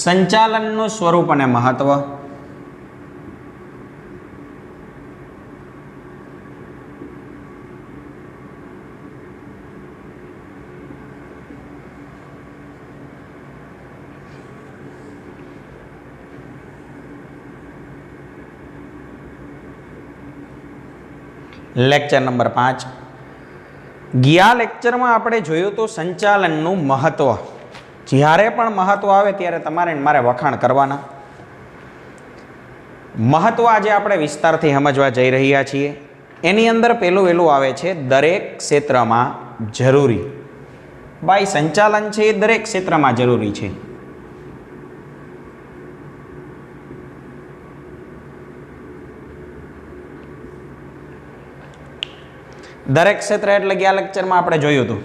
સંચાલનનું સ્વરૂપ અને મહત્વ, લેક્ચર નંબર 5. ગયા લેક્ચરમાં આપણે જોયું તો સંચાલનનું મહત્વ. જ્યારે પણ મહત્વ આવે ત્યારે તમારે મારે વખાણ કરવાના. મહત્વ આજે આપણે વિસ્તારથી સમજવા જઈ રહ્યા છીએ. એની અંદર પેલું આવે છે દરેક ક્ષેત્રમાં જરૂરી. ભાઈ સંચાલન છે એ દરેક ક્ષેત્રમાં જરૂરી છે. દરેક ક્ષેત્ર એટલે ગયા લેક્ચરમાં આપણે જોયું હતું.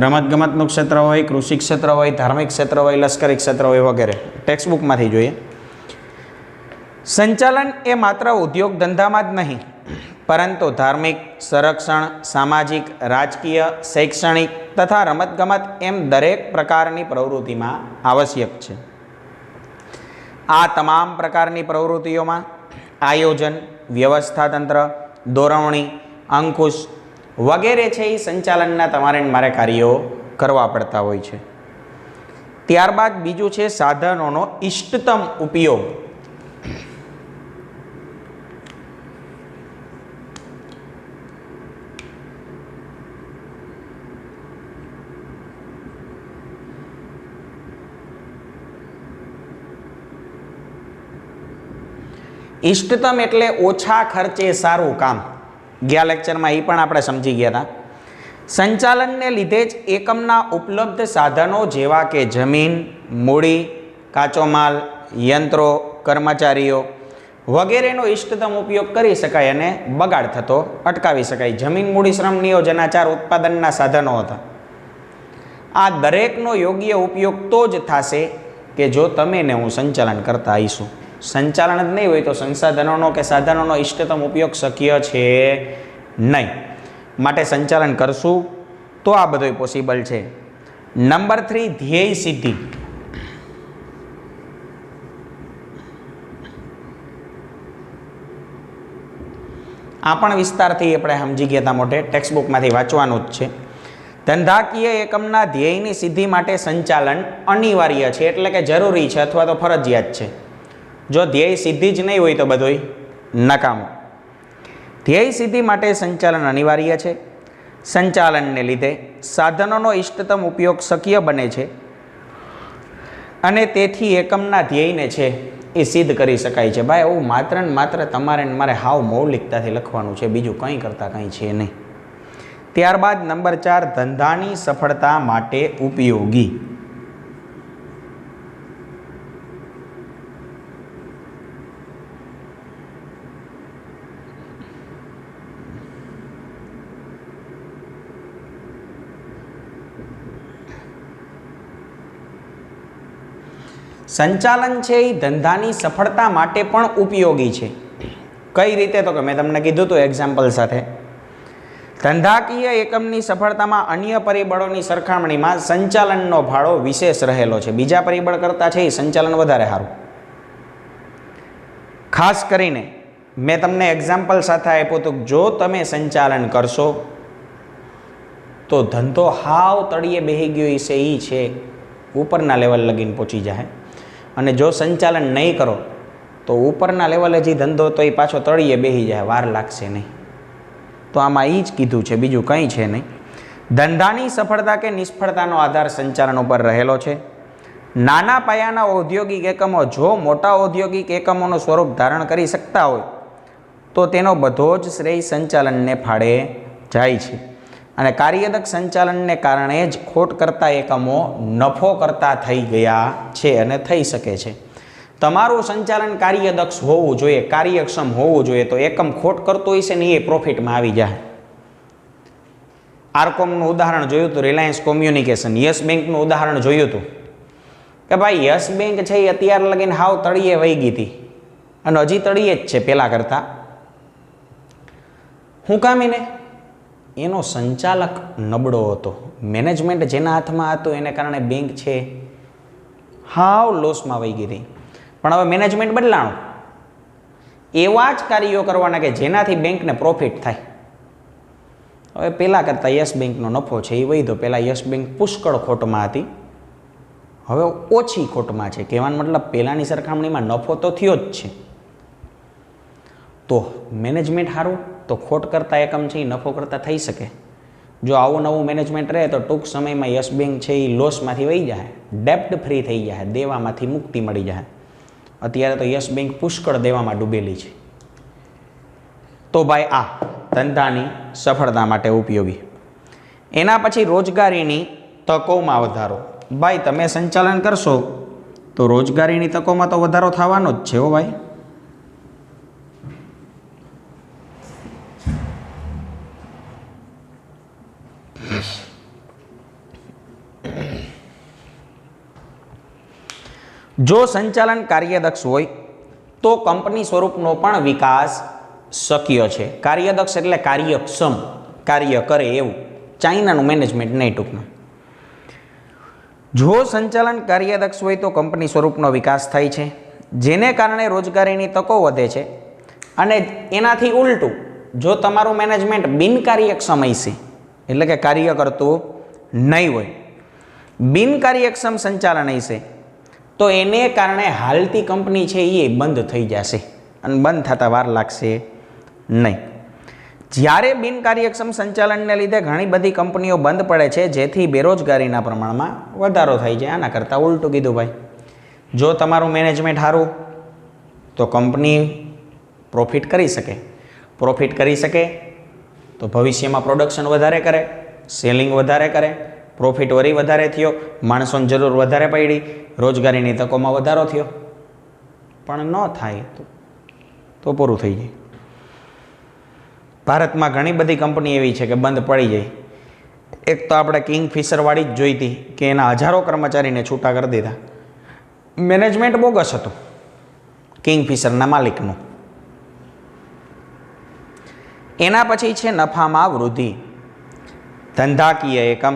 રમતગમતનું ક્ષેત્ર હોય, કૃષિ ક્ષેત્ર હોય, ધાર્મિક ક્ષેત્ર હોય, લશ્કરી ક્ષેત્ર હોય વગેરે. ટેક્સ્ટબુકમાંથી જોઈએ. સંચાલન એ માત્ર ઉદ્યોગ ધંધામાં જ નહીં, પરંતુ ધાર્મિક, સંરક્ષણ, સામાજિક, રાજકીય, શૈક્ષણિક તથા રમતગમત એમ દરેક પ્રકારની પ્રવૃત્તિમાં આવશ્યક છે. આ તમામ પ્રકારની પ્રવૃત્તિઓમાં આયોજન, વ્યવસ્થા તંત્ર, દોરવણી, અંકુશ વગેરે છે એ સંચાલનના તમારે મારે કાર્યો કરવા પડતા હોય છે. ત્યારબાદ બીજું છે સાધનોનો ઇષ્ટતમ ઉપયોગ. ઇષ્ટતમ એટલે ઓછા ખર્ચે સારું કામ. ગયા લેક્ચરમાં એ પણ આપણે સમજી ગયા હતા. સંચાલનને લીધે જ એકમના ઉપલબ્ધ સાધનો જેવા કે જમીન, મૂડી, કાચો માલ, યંત્રો, કર્મચારીઓ વગેરેનો ઇષ્ટતમ ઉપયોગ કરી શકાય અને બગાડ થતો અટકાવી શકાય. જમીન, મૂડી, શ્રમ, નિયોજન આ 4 ઉત્પાદનના સાધનો હતા. આ દરેકનો યોગ્ય ઉપયોગ તો જ થશે કે જો તમે ને હું સંચાલન કરતા આવીશું. સંચાલન જ નહીં હોય તો સંસાધનોનો કે સાધનોનો ઇષ્ટતમ ઉપયોગ શક્ય છે નહીં. માટે સંચાલન કરશું તો આ બધું પોસિબલ છે. નંબર 3 ધ્યેય સિદ્ધિ. આ પણ વિસ્તારથી આપણે સમજી ગયા હતા. મોટે ટેક્સ્ટબુકમાંથી વાંચવાનું જ છે. ધંધાકીય એકમના ધ્યેયની સિદ્ધિ માટે સંચાલન અનિવાર્ય છે, એટલે કે જરૂરી છે અથવા તો ફરજિયાત છે. જો ધ્યેય સિદ્ધિ જ નહીં હોય તો બધું નકામું. ધ્યેય સિદ્ધિ માટે સંચાલન અનિવાર્ય છે. સંચાલનને લીધે સાધનોનો ઇષ્ટતમ ઉપયોગ શક્ય બને છે અને તેથી એકમના ધ્યેયને છે એ સિદ્ધ કરી શકાય છે. ભાઈ એવું માત્ર ને માત્ર તમારે મારે હાવ મૌલિકતાથી લખવાનું છે, બીજું કંઈ કરતાં કંઈ છે નહીં. ત્યારબાદ નંબર 4 ધંધાની સફળતા માટે ઉપયોગી. સંચાલન છે એ ધંધાની સફળતા માટે પણ ઉપયોગી છે. કઈ રીતે? તો કે મેં તમને કીધું હતું એક્ઝામ્પલ સાથે. ધંધાકીય એકમની સફળતામાં અન્ય પરિબળોની સરખામણીમાં સંચાલનનો ફાળો વિશેષ રહેલો છે. બીજા પરિબળ કરતાં છે એ સંચાલન વધારે સારું. ખાસ કરીને મેં તમને એક્ઝામ્પલ સાથે આપ્યું હતું, જો તમે સંચાલન કરશો તો ધંધો હાવ તળિયે બેસી ગયો છે એ છે ઉપરના લેવલ લગીને પહોંચી જાય. અને જો સંચાલન નહીં કરો તો ઉપરના લેવલે જે ધંધો તો એ પાછો તળિયે બેસી જાય, વાર લાગશે નહીં. તો આમાં એ જ કીધું છે, બીજું કંઈ છે નહીં. ધંધાની સફળતા કે નિષ્ફળતાનો આધાર સંચાલન ઉપર રહેલો છે. નાના પાયાના ઔદ્યોગિક એકમો જો મોટા ઔદ્યોગિક એકમોનું સ્વરૂપ ધારણ કરી શકતા હોય તો તેનો બધો જ શ્રેય સંચાલનને ફાળે જાય છે. અને કાર્યદક્ષ સંચાલનને કારણે જ ખોટ કરતા એકમો નફો કરતા થઈ ગયા છે અને થઈ શકે છે. તમારું સંચાલન કાર્યદક્ષ હોવું જોઈએ, કાર્યક્ષમ હોવું જોઈએ, તો એકમ ખોટ કરતો હોય છે ને એ પ્રોફિટમાં આવી જાય. આરકોમનું ઉદાહરણ જોયું હતું, રિલાયન્સ કોમ્યુનિકેશન, યસ બેંકનું ઉદાહરણ જોયું હતું કે ભાઈ યસ બેંક છે એ અત્યારે લગીને હાવ તળિયે વહી ગઈ હતી અને હજી તળિયે જ છે પહેલાં કરતાં. શું કામ એને? એનો સંચાલક નબળો હતો. મેનેજમેન્ટ જેના હાથમાં હતું એને કારણે બેંક છે હાવ લોસમાં વહી ગઈ હતી. પણ હવે મેનેજમેન્ટ બદલાણું. એવા જ કાર્યો કરવાના કે જેનાથી બેંકને પ્રોફિટ થાય. હવે પહેલાં કરતાં યસ બેંકનો નફો છે એ વધ્યો. પહેલાં યસ બેંક પુષ્કળ ખોટમાં હતી, હવે ઓછી ખોટમાં છે. કહેવાનો મતલબ પહેલાંની સરખામણીમાં નફો તો થયો જ છે. તો મેનેજમેન્ટ સારું તો ખોટ કરતાં એકમ છે એ નફો કરતાં થઈ શકે. જો આવું નવું મેનેજમેન્ટ રહે તો ટૂંક સમયમાં યસ બેંક છે એ લોસમાંથી વહી જાય, ડેપ્ટ ફ્રી થઈ જાય, દેવામાંથી મુક્તિ મળી જાય. અત્યારે તો યસ બેંક પુષ્કળ દેવામાં ડૂબેલી છે. તો ભાઈ આ ધંધાની સફળતા માટે ઉપયોગી. એના પછી રોજગારીની તકોમાં વધારો. ભાઈ તમે સંચાલન કરશો તો રોજગારીની તકોમાં તો વધારો થવાનો જ છે હો ભાઈ. જો સંચાલન કાર્યદક્ષ હોય તો કંપની સ્વરૂપનો પણ વિકાસ શક્ય છે. કાર્યદક્ષ એટલે કાર્યક્ષમ, કાર્ય કરે એવું. ચાઇનાનું મેનેજમેન્ટ નહીં ટૂંકમાં. જો સંચાલન કાર્યદક્ષ હોય તો કંપની સ્વરૂપનો વિકાસ થાય છે, જેને કારણે રોજગારીની તકો વધે છે. અને એનાથી ઉલટું જો તમારું મેનેજમેન્ટ બિનકાર્યક્ષમ હશે, એટલે કે કાર્ય કરતું નહીં હોય, બિનકાર્યક્ષમ સંચાલન હશે, તો એને કારણે હાલતી કંપની છે એ બંધ થઈ જશે અને બંધ થતાં વાર લાગશે નહીં. જ્યારે બિનકાર્યક્ષમ સંચાલનને લીધે ઘણી બધી કંપનીઓ બંધ પડે છે, જેથી બેરોજગારીના પ્રમાણમાં વધારો થાય છે. આના કરતાં ઉલટું કીધું ભાઈ. જો તમારું મેનેજમેન્ટ સારું તો કંપની પ્રોફિટ કરી શકે. પ્રોફિટ કરી શકે તો ભવિષ્યમાં પ્રોડક્શન વધારે કરે, સેલિંગ વધારે કરે, પ્રોફિટ વળી વધારે થયો, માણસોની જરૂર વધારે પડી, રોજગારીની તકોમાં વધારો થયો. પણ ન થાય તો પૂરું થઈ જાય. ભારતમાં ઘણી બધી કંપની એવી છે કે બંધ પડી જાય. એક તો આપણે કિંગફિશરવાળી જ જોઈ હતી કે એના હજારો કર્મચારીને છૂટા કરી દીધા. મેનેજમેન્ટ બોગસ હતું કિંગફિશરના માલિકનું. એના પછી છે નફામાં વૃદ્ધિ. ધંધાકીય એકમ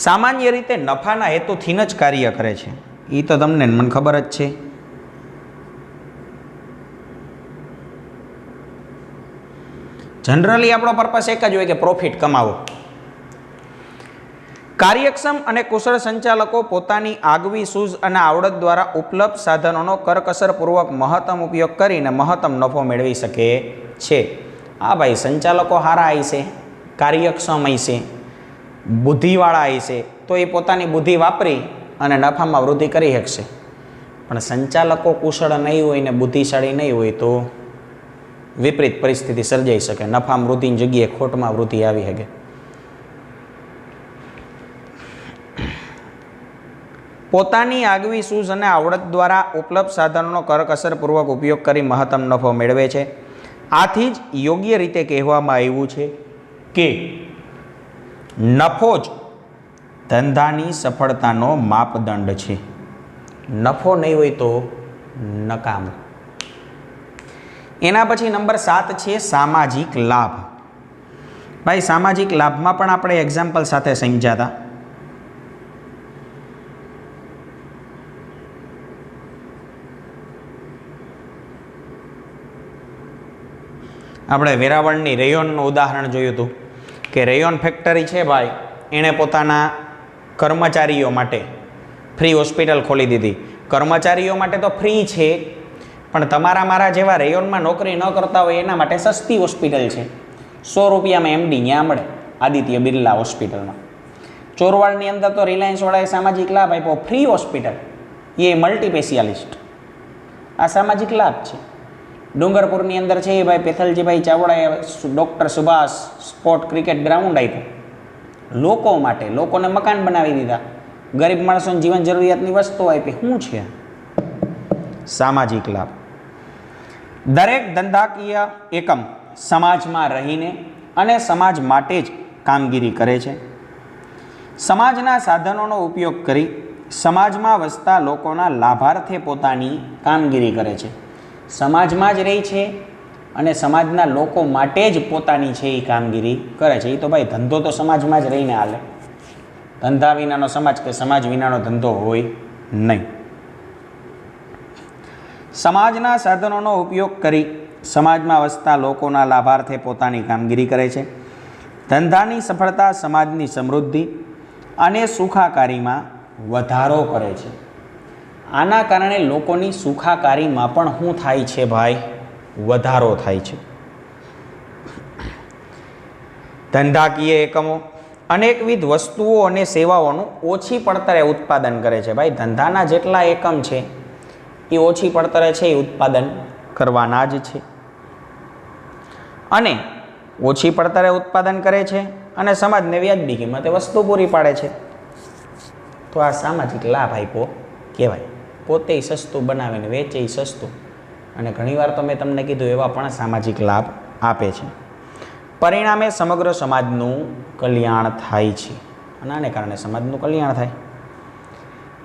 સામાન્ય રીતે નફાના હેતુથી જ કાર્ય કરે છે. એ તો તમને મને ખબર જ છે. જનરલી આપણો પર્પસ એક જ હોય કે પ્રોફિટ કમાવો. કાર્યક્ષમ અને કુશળ સંચાલકો પોતાની આગવી સૂઝ અને આવડત દ્વારા ઉપલબ્ધ સાધનોનો કરકસરપૂર્વક મહત્તમ ઉપયોગ કરીને મહત્તમ નફો મેળવી શકે છે. હા ભાઈ, સંચાલકો સારા હશે, કાર્યક્ષમ હશે, બુદ્ધિવાળા હશે તો એ પોતાની બુદ્ધિ વાપરી અને નફામાં વૃદ્ધિ કરી શકશે. પણ સંચાલકો કુશળ નહીં હોય ને બુદ્ધિશાળી નહીં હોય તો વિપરીત પરિસ્થિતિ સર્જાઈ શકે. નફામાં વૃદ્ધિની જગ્યાએ ખોટમાં વૃદ્ધિ આવી શકે. પોતાની આગવી સૂઝ અને આવડત દ્વારા ઉપલબ્ધ સાધનોનો કરકસરપૂર્વક ઉપયોગ કરી મહત્તમ નફો મેળવે છે. આથી જ યોગ્ય રીતે કહેવામાં આવ્યું છે કે નફો જ ધંધાની સફળતાનો માપદંડ છે. નફો નહીં હોય તો નકામું. એના પછી નંબર 7 છે સામાજિક લાભ. ભાઈ સામાજિક લાભમાં પણ આપણે એક્ઝામ્પલ સાથે સમજ્યા હતા. આપણે વેરાવળની રેયોનનું ઉદાહરણ જોયું હતું કે રેયોન ફેક્ટરી છે ભાઈ, એણે પોતાના કર્મચારીઓ માટે ફ્રી હોસ્પિટલ ખોલી દીધી. કર્મચારીઓ માટે તો ફ્રી છે, પણ તમારા મારા જેવા રેયોનમાં નોકરી ન કરતા હોય એના માટે સસ્તી હોસ્પિટલ છે. 100 રૂપિયામાં એમડી ત્યાં મળે, આદિત્ય બિરલા હોસ્પિટલમાં. ચોરવાડની અંદર તો રિલાયન્સવાળાએ સામાજિક લાભ આપ્યો, ફ્રી હોસ્પિટલ, એ મલ્ટી સ્પેશિયાલિસ્ટ. આ સામાજિક લાભ છે. ડુંગરપુરની અંદર છે એ ભાઈ પેથલજીભાઈ ચાવડાએ doctor Subhash sport cricket ground આપ્યું લોકો માટે. લોકોને મકાન બનાવી દીધા, ગરીબ માણસોને જીવન જરૂરિયાતની વસ્તુઓ આપી. શું છે સામાજિક લાભ? દરેક ધંધાકીય એકમ સમાજમાં રહીને અને સમાજ માટે જ કામગીરી કરે છે. સમાજના સાધનોનો ઉપયોગ કરી સમાજમાં વસતા લોકોના લાભાર્થે પોતાની કામગીરી કરે છે. સમાજમાં જ રહી છે અને સમાજના લોકો માટે જ પોતાની છે એ કામગીરી કરે છે. એ તો ભાઈ ધંધો તો સમાજમાં જ રહીને હાલે. ધંધા વિનાનો સમાજ કે સમાજ વિનાનો ધંધો હોય નહીં. સમાજના સાધનોનો ઉપયોગ કરી સમાજમાં વસતા લોકોના લાભાર્થે પોતાની કામગીરી કરે છે. ધંધાની સફળતા સમાજની સમૃદ્ધિ અને સુખાકારીમાં વધારો કરે છે. આના કારણે લોકોની સુખાકારીમાં પણ શું થાય છે ભાઈ? વધારો થાય છે. ધંધાકીય એકમો અનેકવિધ વસ્તુઓ અને સેવાઓનું ઓછી પડતરે ઉત્પાદન કરે છે. ભાઈ ધંધાના જેટલા એકમ છે એ ઓછી પડતરે છે એ ઉત્પાદન કરવાના જ છે. અને ઓછી પડતરે ઉત્પાદન કરે છે અને સમાજને વ્યાજબી કિંમતે વસ્તુ પૂરી પાડે છે. તો આ સામાજિક લાભ આપ્યો કહેવાય. પોતે સસ્તું બનાવીને વેચે સસ્તું, અને ઘણીવાર તો મેં તમને કીધું એવા પણ સામાજિક લાભ આપે છે. પરિણામે સમગ્ર સમાજનું કલ્યાણ થાય છે અને આને કારણે સમાજનું કલ્યાણ થાય.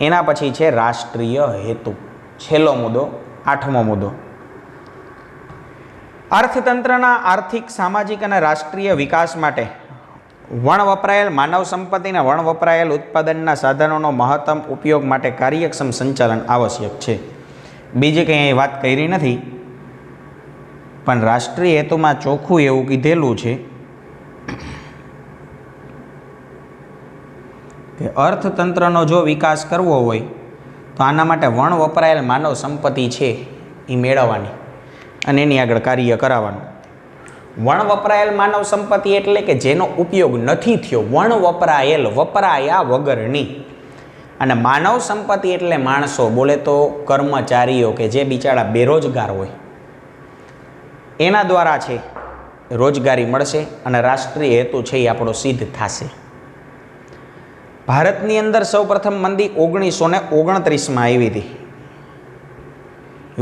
એના પછી છે રાષ્ટ્રીય હેતુ. છેલ્લો મુદ્દો, 8મો મુદ્દો. અર્થતંત્રના આર્થિક, સામાજિક અને રાષ્ટ્રીય વિકાસ માટે વણ વપરાયેલ માનવ સંપત્તિ અને વણ વપરાયેલ ઉત્પાદનના સાધનોનો મહત્તમ ઉપયોગ માટે કાર્યક્ષમ સંચાલન આવશ્યક છે. બીજી કંઈ અહીં વાત કરી નથી, પણ રાષ્ટ્રીય હેતુમાં ચોખ્ખું એવું કીધેલું છે કે અર્થતંત્રનો જો વિકાસ કરવો હોય તો આના માટે વણ વપરાયેલ માનવ સંપત્તિ છે એ મેળવવાની અને એની આગળ કાર્ય કરાવવાનું. વણ વપરાયેલ માનવ સંપત્તિ એટલે કે જેનો ઉપયોગ નથી થયો, વણ વપરાયેલ, વપરાયા વગરની. અને માનવ સંપત્તિ એટલે માણસો, બોલે તો કર્મચારીઓ કે જે બિચારા બેરોજગાર હોય એના દ્વારા છે રોજગારી મળશે અને રાષ્ટ્રીય હેતુ છે એ આપણો સિદ્ધ થશે. ભારતની અંદર સૌપ્રથમ મંદી 1929માં આવી હતી.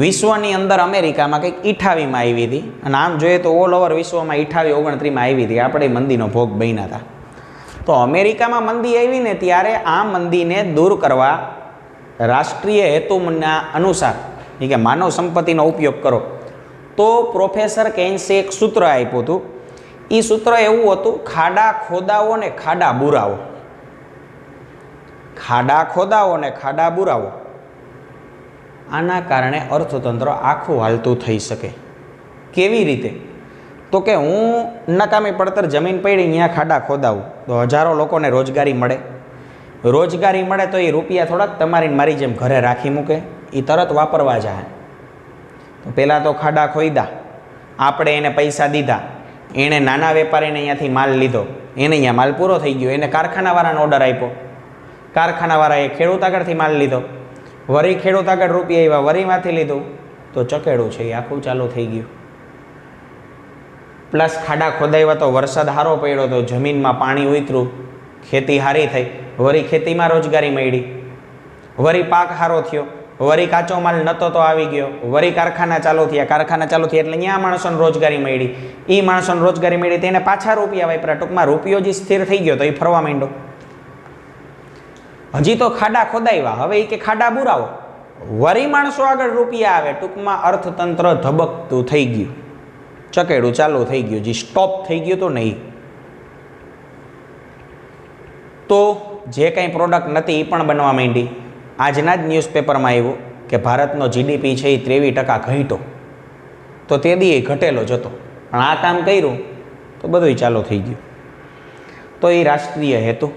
વિશ્વની અંદર અમેરિકામાં કંઈક 28માં આવી હતી, અને આમ જોઈએ તો ઓલ ઓવર વિશ્વમાં 28, 29માં આવી હતી. આપણે મંદીનો ભોગ બન્યા હતા. તો અમેરિકામાં મંદી આવી ને ત્યારે આ મંદીને દૂર કરવા રાષ્ટ્રીય હેતુના અનુસાર કે માનવ સંપત્તિનો ઉપયોગ કરો, તો પ્રોફેસર કેન્સે એક સૂત્ર આપ્યું હતું. એ સૂત્ર એવું હતું, ખાડા ખોદાવો ને ખાડા બુરાવો. ખાડા ખોદાવો ને ખાડા બુરાવો. આના કારણે અર્થતંત્ર આખું હાલતું થઈ શકે. કેવી રીતે? તો કે હું નકામી પડતર જમીન પડી અહીંયા ખાડા ખોદાવું તો હજારો લોકોને રોજગારી મળે. રોજગારી મળે તો એ રૂપિયા થોડાક તમારી મારી જેમ ઘરે રાખી મૂકે, એ તરત વાપરવા જાય. તો પહેલાં તો ખાડા ખોદ્યા, આપણે એને પૈસા દીધા, એણે નાના વેપારીને અહીંયાથી માલ લીધો, એને અહીંયા માલ પૂરો થઈ ગયો, એને કારખાનાવાળાને ઓર્ડર આપ્યો, કારખાનાવાળાએ ખેડૂત આગળથી માલ લીધો, વરી ખેડૂત આગળ રૂપિયા આવ્યા, વરીમાંથી લીધું, તો ચકેડું છે એ આખું ચાલુ થઈ ગયું. પ્લસ ખાડા ખોદાવ્યા તો વરસાદ સારો પડ્યો તો જમીનમાં પાણી ઉતર્યું, ખેતી સારી થઈ, વરી ખેતીમાં રોજગારી મળી, વરી પાક સારો થયો, વરી કાચો માલ નહોતો તો આવી ગયો, વરી કારખાના ચાલુ થયા, કારખાના ચાલુ થયા એટલે અહીંયા માણસોને રોજગારી મળી, એ માણસોને રોજગારી મળી તેને પાછા રૂપિયા વાપર્યા. ટૂંકમાં રૂપિયો જે સ્થિર થઈ ગયો તો એ ફરવા માંડ્યો. હજી તો ખાડા ખોદાવ્યા, હવે એ કે ખાડા બુરાવો, વરી માણસો આગળ રૂપિયા આવે. ટૂંકમાં અર્થતંત્ર ધબકતું થઈ ગયું, ચકેડું ચાલુ થઈ ગયું, જે સ્ટોપ થઈ ગયું તો નહીં. તો જે કંઈ પ્રોડક્ટ નથી એ પણ બનવા માંડી. આજના જ ન્યૂઝપેપરમાં આવ્યું કે ભારતનો જીડીપી છે એ 23% ઘટ્યો, તો તે દી ઘટેલો જ હતો, પણ આ કામ કર્યું તો બધું ચાલુ થઈ ગયું. તો એ રાષ્ટ્રીય હેતુ.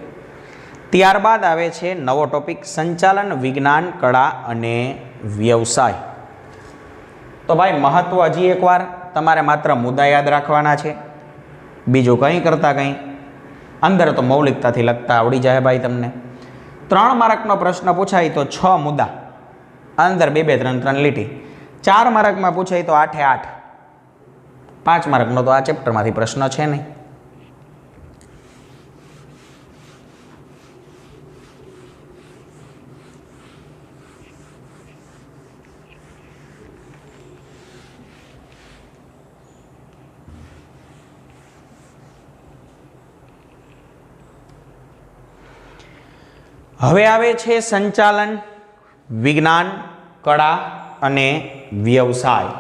ત્યારબાદ આવે છે નવો ટોપિક, સંચાલન વિજ્ઞાન, કળા અને વ્યવસાય. તો ભાઈ મહત્વ હજી એકવાર તમારે માત્ર મુદ્દા યાદ રાખવાના છે, બીજું કંઈ કરતાં કંઈ અંદર તો મૌલિકતાથી લખતા આવડી જાય ભાઈ તમને. 3 માર્કનો પ્રશ્ન પૂછાય તો 6 મુદ્દા, અંદર 2-2, 3-3 લીટી. 4 માર્કમાં પૂછાય તો 8-8. 5 માર્કનો તો આ ચેપ્ટરમાંથી પ્રશ્ન છે નહીં. હવે આવે છે સંચાલન વિજ્ઞાન, કળા અને વ્યવસાય.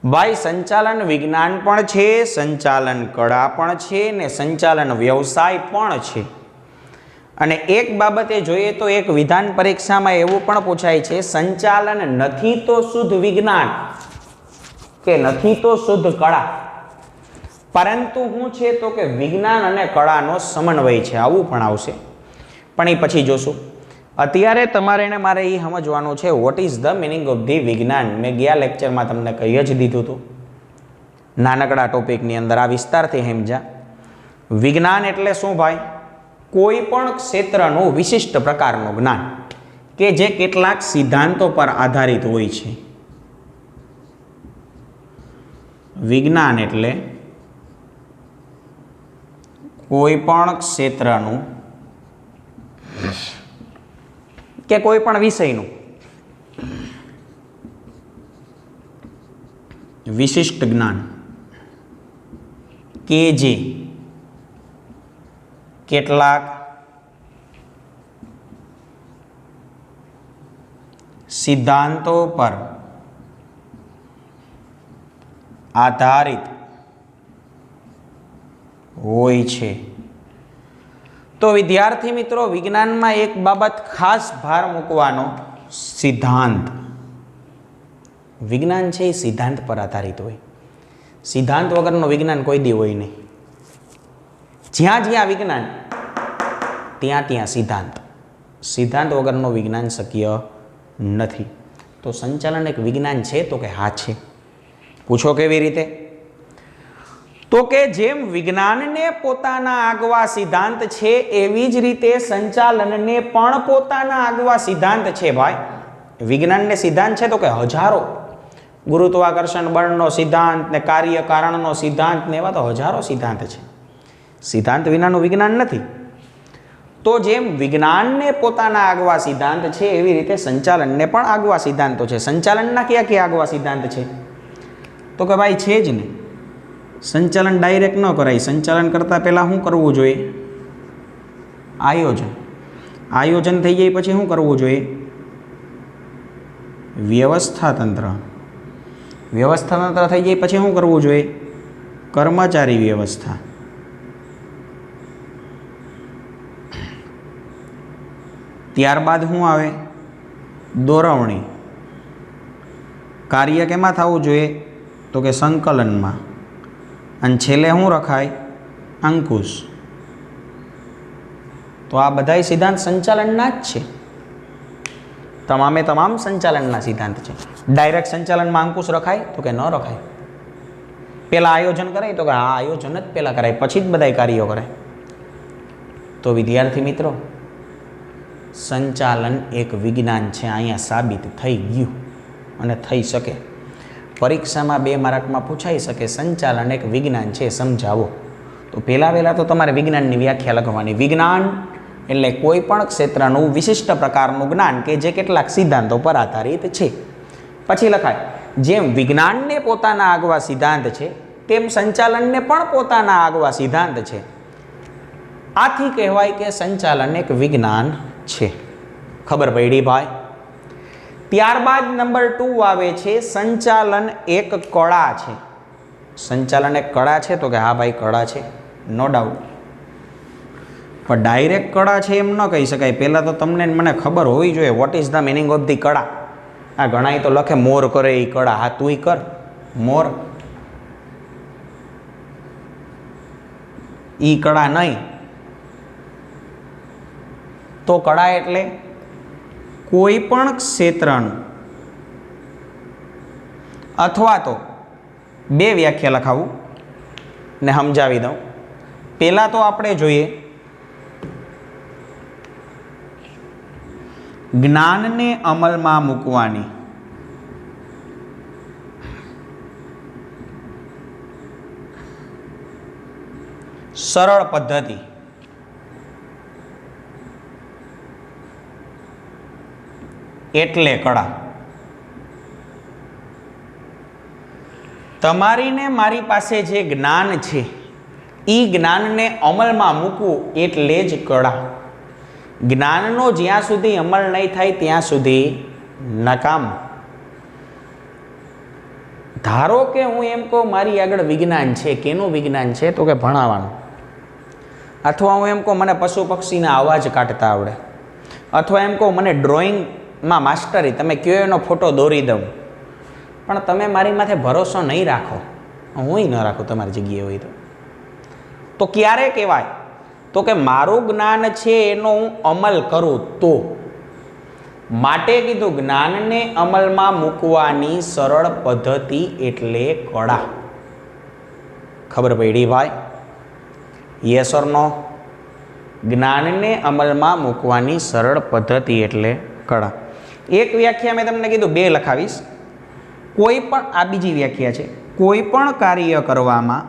ભાઈ સંચાલન વિજ્ઞાન પણ છે, સંચાલન કળા પણ છે ને સંચાલન વ્યવસાય પણ છે. અને એક બાબતે જોઈએ તો એક વિધાન પરીક્ષામાં એવું પણ પૂછાય છે, સંચાલન નથી તો શુદ્ધ વિજ્ઞાન કે નથી તો શુદ્ધ કળા, પરંતુ શું છે તો કે વિજ્ઞાન અને કળાનો સમન્વય છે, આવું પણ આવશે. પણ એ પછી જોશું. અત્યારે તમારે ને મારે એ સમજવાનું છે what is the meaning of the વિજ્ઞાન. મેં ગયા લેક્ચરમાં તમને કહી જ દીધું હતું, નાનકડા ટોપિકની અંદર આ વિસ્તારથી સમજ્યા. વિજ્ઞાન એટલે શું ભાઈ? કોઈ પણ ક્ષેત્રનું વિશિષ્ટ પ્રકારનું જ્ઞાન કે જે કેટલાક સિદ્ધાંતો પર આધારિત હોય છે. વિજ્ઞાન એટલે કોઈ પણ ક્ષેત્રનું કે કોઈ પણ વિષયનું વિશિષ્ટ જ્ઞાન કે જે કેટલાક સિદ્ધાંતો પર આધારિત હોય છે. તો વિદ્યાર્થી મિત્રો, વિજ્ઞાનમાં એક બાબત ખાસ ભાર મૂકવાનો, સિદ્ધાંત. વિજ્ઞાન છે એ સિદ્ધાંત પર આધારિત હોય. સિદ્ધાંત વગરનું વિજ્ઞાન કોઈ દી હોય નહીં. જ્યાં જ્યાં વિજ્ઞાન ત્યાં ત્યાં સિદ્ધાંત. સિદ્ધાંત વગરનું વિજ્ઞાન શક્ય નથી. તો સંચાલન એક વિજ્ઞાન છે તો કે હા છે. પૂછો કેવી રીતે? તો કે જેમ વિજ્ઞાનને પોતાના આગવા સિદ્ધાંત છે એવી જ રીતે સંચાલનને પણ પોતાના આગવા સિદ્ધાંત છે. ભાઈ વિજ્ઞાનને સિદ્ધાંત છે તો કે હજારો, ગુરુત્વાકર્ષણ બળનો સિદ્ધાંત ને કાર્ય કારણનો સિદ્ધાંત ને એવા તો હજારો સિદ્ધાંત છે. સિદ્ધાંત વિનાનું વિજ્ઞાન નથી. તો જેમ વિજ્ઞાનને પોતાના આગવા સિદ્ધાંત છે એવી રીતે સંચાલનને પણ આગવા સિદ્ધાંતો છે. સંચાલનના કયા કયા આગવા સિદ્ધાંત છે? તો કે ભાઈ છે જ ને. સંચાલન ડાયરેક્ટ ન કરાય. સંચાલન કરતાં પહેલાં શું કરવું જોઈએ? આયોજન. આયોજન થઈ જાય પછી શું કરવું જોઈએ? વ્યવસ્થા તંત્ર. વ્યવસ્થા તંત્ર થઈ જાય પછી શું કરવું જોઈએ? કર્મચારી વ્યવસ્થા. ત્યારબાદ શું આવે? દોરવણી. કાર્ય કેમાં થવું જોઈએ? તો કે સંકલનમાં. અને છેલ્લે શું રખાય? અંકુશ. તો આ બધાય સિદ્ધાંત સંચાલનના જ છે. તમામે તમામ સંચાલનના સિદ્ધાંત છે. ડાયરેક્ટ સંચાલનમાં અંકુશ રખાય તો કે ન રખાય. પહેલાં આયોજન કરાય તો કે હા આયોજન જ પહેલાં કરાય, પછી જ બધાય કાર્યો કરાય. તો વિદ્યાર્થી મિત્રો, સંચાલન એક વિજ્ઞાન છે, અહીંયા સાબિત થઈ ગયું અને થઈ શકે. પરીક્ષામાં 2 માર્કમાં પૂછાઈ શકે સંચાલન એક વિજ્ઞાન છે, સમજાવો. તો પહેલાં તો તમારે વિજ્ઞાનની વ્યાખ્યા લખવાની. વિજ્ઞાન એટલે કોઈ પણ ક્ષેત્રનું વિશિષ્ટ પ્રકારનું જ્ઞાન કે જે કેટલાક સિદ્ધાંતો પર આધારિત છે. પછી લખાય જેમ વિજ્ઞાનને પોતાના આગવા સિદ્ધાંત છે તેમ સંચાલનને પણ પોતાના આગવા સિદ્ધાંત છે. આથી કહેવાય કે સંચાલન એક વિજ્ઞાન છે. ખબર પડી ભાઈ? ત્યારબાદ નંબર 2 આવે છે સંચાલન એક કળા છે. સંચાલન એક કળા છે તો કે હા ભાઈ કળા છે, નો ડાઉટ. પણ ડાયરેક્ટ કળા છે એમ ન કહી શકાય. પહેલાં તો તમને મને ખબર હોવી જોઈએ what is the meaning of the કળા. આ ઘણાય તો લખે મોર કરે એ કળા. હા તુંય કર મોર, ઈ કળા નહીં. તો કળા એટલે કોઈ પણ ક્ષેત્રનું, અથવા તો 2 વ્યાખ્યા લખાવું ને સમજાવી દઉં. પહેલાં તો આપણે જોઈએ જ્ઞાનને અમલમાં મૂકવાની સરળ પદ્ધતિ. એટલે કળા. તમારી ને મારી પાસે જે જ્ઞાન છે એ જ્ઞાનને અમલમાં મૂકવું એટલે જ કળા. જ્ઞાનનો જ્યાં સુધી અમલ નહીં થાય ત્યાં સુધી નકામ. ધારો કે હું એમ કહું મારી આગળ વિજ્ઞાન છે, કેનું વિજ્ઞાન છે? તો કે ભણાવવાનું. અથવા હું એમ કહું મને પશુ પક્ષીના અવાજ કાઢતા આવડે, અથવા એમ કહું મને ડ્રોઈંગમાં માસ્ટરી, તમે કયો એનો ફોટો દોરી દઉં. પણ તમે મારી માથે ભરોસો નહીં રાખો, હું ન રાખું તમારી જગ્યાએ હોય તો ક્યારે કહેવાય? તો કે મારું જ્ઞાન છે એનો હું અમલ કરું તો. માટે કીધું જ્ઞાનને અમલમાં મૂકવાની સરળ પદ્ધતિ એટલે કળા. ખબર પડી ભાઈ? યસ ઓર નો? જ્ઞાનને અમલમાં મૂકવાની સરળ પદ્ધતિ એટલે કળા. એક વ્યાખ્યા મેં તમને કીધું, બે લખાવીશ. કોઈ પણ, આ બીજી વ્યાખ્યા છે, કોઈ પણ કાર્ય કરવામાં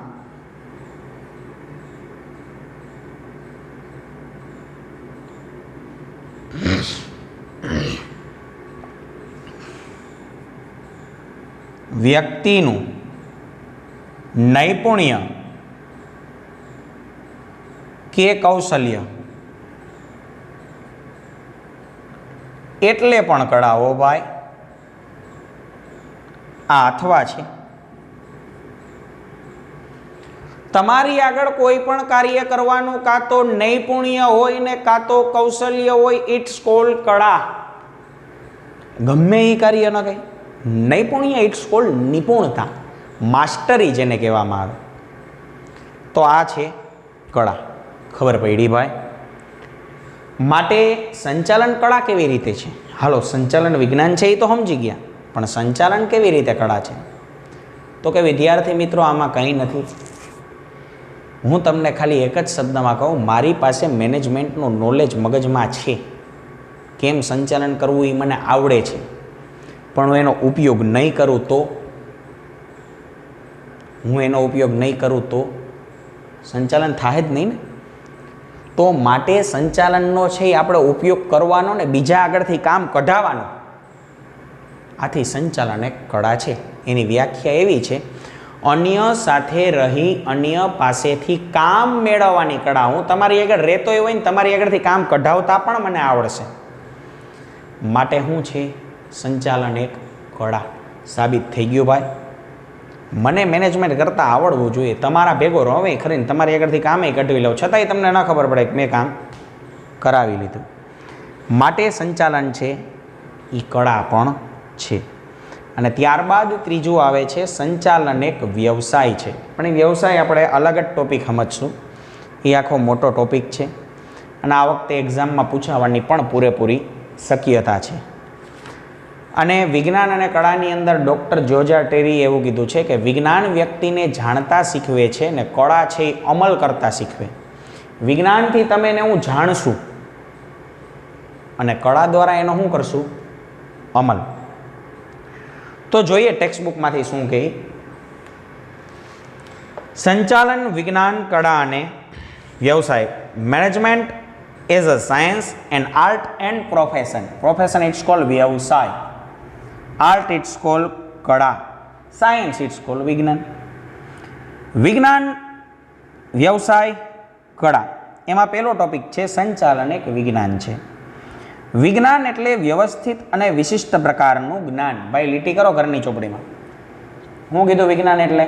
વ્યક્તિનું નૈપુણ્ય કે કૌશલ્ય એટલે પણ કળા. હો ભાઈ, આ અથવા છે. તમારી આગળ કોઈ પણ કાર્ય કરવાનું કાં તો નૈપુણ્ય હોય ને કાં તો કૌશલ્ય હોય, ઇટ્સ કોલ્ડ કળા. ગમે એ કાર્ય ન કહે, નૈપુણ્ય ઇટ્સ કોલ્ડ નિપુણતા, માસ્ટરી જેને કહેવામાં આવે. તો આ છે કળા. ખબર પડી ભાઈ? માટે સંચાલન કળા કેવી રીતે છે? હાલો, સંચાલન વિજ્ઞાન છે એ તો સમજી ગયા, પણ સંચાલન કેવી રીતે કળા છે? તો કે વિદ્યાર્થી મિત્રો, આમાં કંઈ નથી. હું તમને ખાલી એક જ શબ્દમાં કહું, મારી પાસે મેનેજમેન્ટનું નોલેજ મગજમાં છે, કેમ સંચાલન કરવું એ મને આવડે છે, પણ હું એનો ઉપયોગ નહીં કરું તો, હું એનો ઉપયોગ નહીં કરું તો સંચાલન થાય જ નહીં ને. તો માટે સંચાલનનો છે એ આપણે ઉપયોગ કરવાનો ને બીજા આગળથી કામ કઢાવવાનું. આથી સંચાલન એક કળા છે. એની વ્યાખ્યા એવી છે, અન્ય સાથે રહી અન્ય પાસેથી કામ મેળવવાની કળા. હું તમારી આગળ રહેતો હોય ને તમારી આગળથી કામ કઢાવતા પણ મને આવડશે. માટે શું છે? સંચાલન એક કળા. સાબિત થઈ ગયું ભાઈ. મને મેનેજમેન્ટ કરતાં આવડવું જોઈએ. તમારા ભેગો રહે ખરીને તમારી આગળથી કામે કઢવી લઉં, છતાંય તમને ન ખબર પડે કે મેં કામ કરાવી લીધું. માટે સંચાલન છે એ કળા પણ છે. અને ત્યારબાદ ત્રીજું આવે છે, સંચાલન એક વ્યવસાય છે. પણ એ વ્યવસાય આપણે અલગ જ ટોપિક સમજશું. એ આખો મોટો ટોપિક છે અને આ વખતે એક્ઝામમાં પૂછાવાની પણ પૂરેપૂરી શક્યતા છે. અને વિજ્ઞાન અને કળાની અંદર ડૉક્ટર જોર્જા ટેરીએ એવું કીધું છે કે વિજ્ઞાન વ્યક્તિને જાણતા શીખવે છે ને કળા છે એ અમલ કરતા શીખવે. વિજ્ઞાનથી તમે એને હું જાણશું અને કળા દ્વારા એનો શું કરશું? અમલ. તો જોઈએ ટેક્સ્ટબુકમાંથી શું કહે. સંચાલન, વિજ્ઞાન, કળા અને વ્યવસાય. Management is a science and art and profession. Profession it's called વ્યવસાય. Art it's called કળા. Science it's called વિજ્ઞાન. વિજ્ઞાન, વ્યવસાય, કળા. એમાં પહેલો ટોપિક છે સંચાલન એક વિજ્ઞાન છે. વિજ્ઞાન એટલે વ્યવસ્થિત અને વિશિષ્ટ પ્રકારનું જ્ઞાન. ભાઈ લીટી કરો ઘરની ચોપડીમાં. હું કીધું વિજ્ઞાન એટલે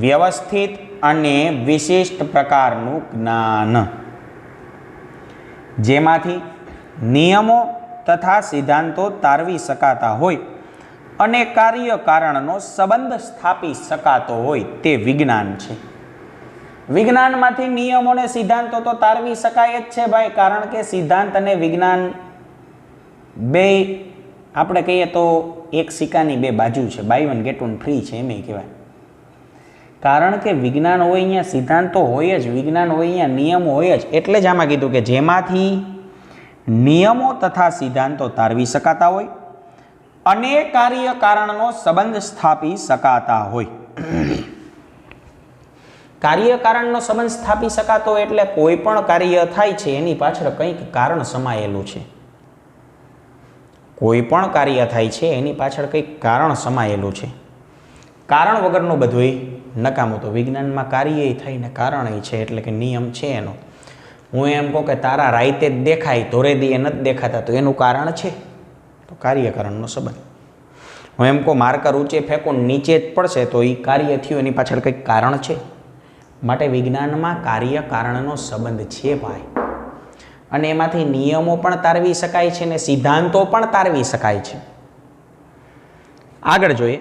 વ્યવસ્થિત અને વિશિષ્ટ પ્રકારનું જ્ઞાન, જેમાંથી નિયમો તથા સિદ્ધાંતો તારવી શકાતા હોય અને કાર્ય કારણનો સંબંધ સ્થાપી શકાતો હોય તે વિજ્ઞાન છે. વિજ્ઞાનમાંથી નિયમો અને સિદ્ધાંતો તો તારવી શકાય જ છે ભાઈ, કારણ કે સિદ્ધાંત અને વિજ્ઞાન બે આપણે કહીએ તો એક સિક્કાની બે બાજુ છે, buy one get one free છે એમ કહેવાય. કારણ કે વિજ્ઞાન હોય અહીંયા સિદ્ધાંતો હોય જ, વિજ્ઞાન હોય અહીંયા નિયમો હોય જ. એટલે જ આમાં કીધું કે જેમાંથી નિયમો તથા સિદ્ધાંતો તારવી શકાતા હોય અને કાર્ય કારણનો સંબંધ સ્થાપી શકાતા હોય. કાર્ય કારણનો સંબંધ સ્થાપી શકાતો એટલે કોઈ પણ કાર્ય થાય છે એની પાછળ કંઈક કારણ સમાયેલું છે. કોઈ પણ કાર્ય થાય છે એની પાછળ કંઈક કારણ સમાયેલું છે. કારણ વગરનું બધું નકામું. તો વિજ્ઞાનમાં કાર્ય થાય ને કારણ છે, એટલે કે નિયમ છે એનો. હું એમ કહું કે તારા રાઈતે જ દેખાય ધોરે દીએ નથી દેખાતા, તો એનું કારણ છે, તો કાર્યકારણનો સંબંધ. હું એમ કહું માર્કર ઊંચે ફેંકો નીચે જ પડશે તો એ કાર્ય થયું, એની પાછળ કંઈક કારણ છે. માટે વિજ્ઞાનમાં કાર્ય કારણનો સંબંધ છે ભાઈ, અને એમાંથી નિયમો પણ તારવી શકાય છે ને સિદ્ધાંતો પણ તારવી શકાય છે. આગળ જોઈએ,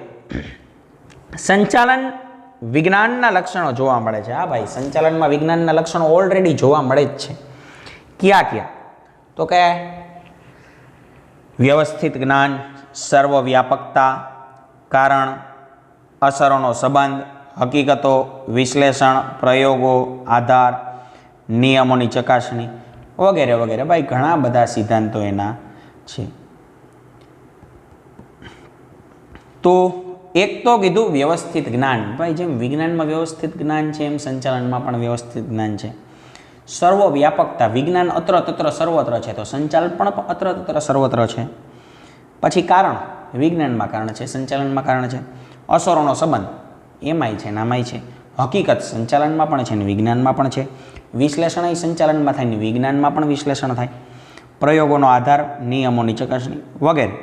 સંચાલન વિજ્ઞાનના લક્ષણો જોવા મળે છે. હા ભાઈ, સંચાલનમાં વિજ્ઞાનના લક્ષણો ઓલરેડી જોવા મળે જ છે. ક્યાં ક્યાં? તો કે વ્યવસ્થિત જ્ઞાન, સર્વવ્યાપકતા, કારણ અસરોનો સંબંધ, હકીકતો, વિશ્લેષણ, પ્રયોગો, આધાર, નિયમોની ચકાસણી વગેરે વગેરે. ભાઈ ઘણા બધા સિદ્ધાંતો એના છે. તો એક તો કીધું વ્યવસ્થિત જ્ઞાન. ભાઈ જેમ વિજ્ઞાનમાં વ્યવસ્થિત જ્ઞાન છે એમ સંચાલનમાં પણ વ્યવસ્થિત જ્ઞાન છે. સર્વવ્યાપકતા, વિજ્ઞાન અત્ર તત્ર સર્વત્ર છે તો સંચાલન પણ અત્ર તત્ર સર્વત્ર છે. પછી કારણ, વિજ્ઞાનમાં કારણ છે, સંચાલનમાં કારણ છે. અસરોનો સંબંધ એમાંય છે નામાંય છે. હકીકત સંચાલનમાં પણ છે ને વિજ્ઞાનમાં પણ છે. વિશ્લેષણ એ સંચાલનમાં થાય ને વિજ્ઞાનમાં પણ વિશ્લેષણ થાય. પ્રયોગોનો આધાર, નિયમોની ચકાસણી વગેરે.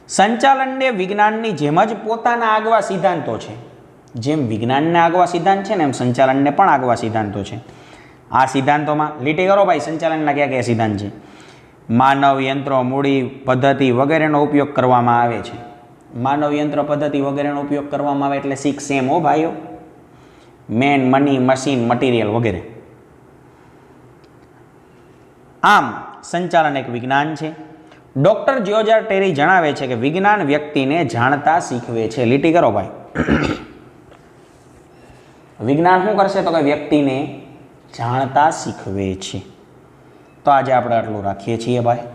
સંચાલનને વિજ્ઞાનની જેમ જ પોતાના આગવા સિદ્ધાંતો છે. જેમ વિજ્ઞાનને આગવા સિદ્ધાંત છે ને એમ સંચાલનને પણ આગવા સિદ્ધાંતો છે. આ સિદ્ધાંતોમાં લીટી કરો ભાઈ, સંચાલનના કયા કયા સિદ્ધાંત છે. માનવ યંત્રો, મૂડી, પદ્ધતિ વગેરેનો ઉપયોગ કરવામાં આવે છે. માનવ યંત્ર પદ્ધતિ વગેરેનો ઉપયોગ કરવામાં આવે એટલે 6M હો ભાઈઓ. મેન, મની, મશીન, મટીરિયલ વગેરે. આમ સંચાલન એક વિજ્ઞાન છે. ડોક્ટર જ્યોર્જ ટેરી જણાવે છે કે વિજ્ઞાન વ્યક્તિને જાણતા શીખવે છે. લીટી કરો ભાઈ. વિજ્ઞાન શું કરશે તો કે વ્યક્તિને જાણતા શીખવે છે. તો આજે આપણે આટલું રાખીએ છીએ ભાઈ.